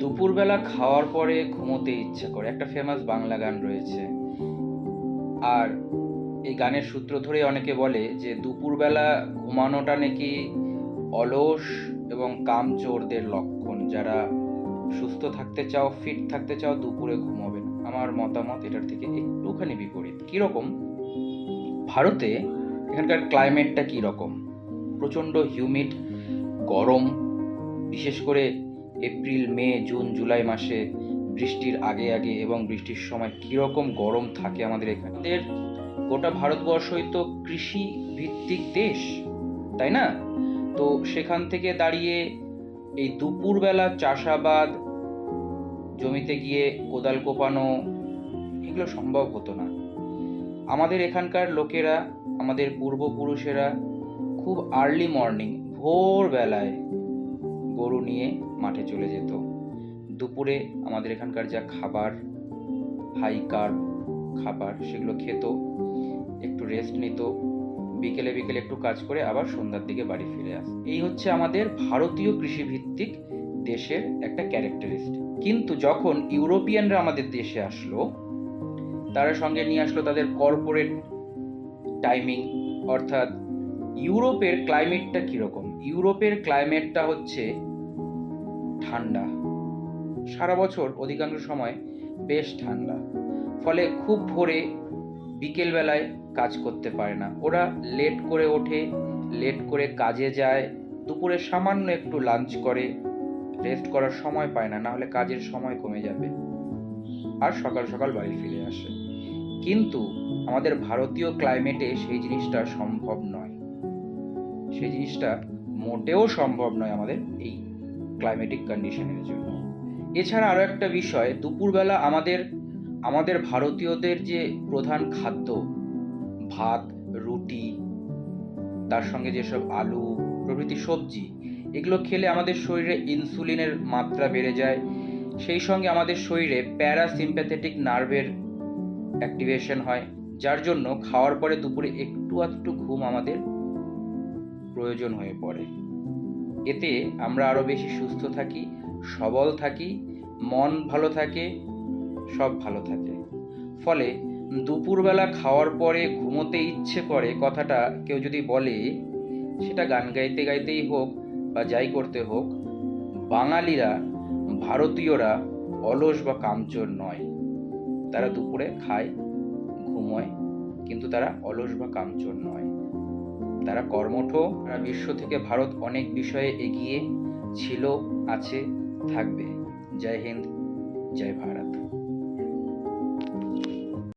দুপুরবেলা খাওয়ার পরে ঘুমোতে ইচ্ছা করে, একটা ফেমাস বাংলা গান রয়েছে। আর এই গানের সূত্র ধরে অনেকে বলে যে দুপুরবেলা ঘুমানোটা নাকি অলস এবং কামচোরদের লক্ষণ। যারা সুস্থ থাকতে চাও, ফিট থাকতে চাও, দুপুরে ঘুমোবে না। আমার মতামত এটার থেকে একটুখানি বিপরীত। কিরকম? ভারতে এখানকার ক্লাইমেটটা কীরকম? প্রচণ্ড হিউমিড, গরম, বিশেষ করে এপ্রিল, মে, জুন, জুলাই মাসে বৃষ্টির আগে আগে এবং বৃষ্টির সময় কীরকম গরম থাকে আমাদের এখানে। আমাদের গোটা ভারতবর্ষই তো কৃষি ভিত্তিক দেশ, তাই না? তো সেখান থেকে দাঁড়িয়ে এই দুপুরবেলা চাষাবাদ, জমিতে গিয়ে কোদাল কোপানো, এগুলো সম্ভব হতো না। আমাদের এখানকার লোকেরা, আমাদের পূর্বপুরুষেরা খুব আর্লি মর্নিং, ভোরবেলায় গরু নিয়ে মাঠে চলে যেত। দুপুরে আমাদের এখানকার যা খাবার, হাই কার্ব খাবার, সেগুলো খেত, একটু রেস্ট নিত, বিকেলে বিকেলে একটু কাজ করে আবার সন্ধ্যার দিকে বাড়ি ফিরে আসে। এই হচ্ছে আমাদের ভারতীয় কৃষিভিত্তিক দেশের একটা ক্যারেক্টারিস্টিক। কিন্তু যখন ইউরোপিয়ানরা আমাদের দেশে আসলো, তারা সঙ্গে নিয়ে আসলো তাদের কর্পোরেট টাইমিং। অর্থাৎ ইউরোপের ক্লাইমেটটা কীরকম? ইউরোপের ক্লাইমেটটা হচ্ছে ঠান্ডা, সারা বছর অধিকাংশ সময় বেশ ঠান্ডা। ফলে খুব ভোরে বিকেলবেলায় কাজ করতে পারে না। ওরা লেট করে ওঠে, লেট করে কাজে যায়, দুপুরে সামান্য একটু লাঞ্চ করে, রেস্ট করার সময় পায় না, নাহলে কাজের সময় কমে যাবে, আর সকাল সকাল বাড়ি ফিরে আসে। কিন্তু আমাদের ভারতীয় ক্লাইমেটে সেই জিনিসটা সম্ভব নয়। সেই জিনিসটা মোটেও সম্ভব নয় আমাদের এই ক্লাইমেটিক কন্ডিশনের জন্য। এছাড়া আরও একটা বিষয়, দুপুরবেলা আমাদের ভারতীয়দের যে প্রধান খাদ্য, ভাত, রুটি, তার সঙ্গে যেসব আলু প্রভৃতি সবজি, এগুলো খেলে আমাদের শরীরে ইনসুলিনের মাত্রা বেড়ে যায়। সেই সঙ্গে আমাদের শরীরে প্যারাসিম্প্যাথেটিক নার্ভের অ্যাক্টিভেশন হয়, যার জন্য খাওয়ার পরে দুপুরে একটু আধটু ঘুম আমাদের প্রয়োজন হয়ে পড়ে। এতে আমরা আরও বেশি সুস্থ থাকি, সবল থাকি, মন ভালো থাকে, সব ভালো থাকে। ফলে দুপুরবেলা খাওয়ার পরে ঘুমোতে ইচ্ছে করে কথাটা কেউ যদি বলে, সেটা গান গাইতে গাইতেই হোক বা যাই করতে হোক, বাঙালিরা, ভারতীয়রা অলস বা কামচোর নয়। তারা দুপুরে খায়, ঘুমোয়, কিন্তু তারা অলস বা কামচোর নয়। তারা কর্মঠ। সারা বিশ্ব থেকে ভারত অনেক বিষয়ে এগিয়ে ছিল, আছে, থাকবে। জয় হিন্দ, জয় ভারত।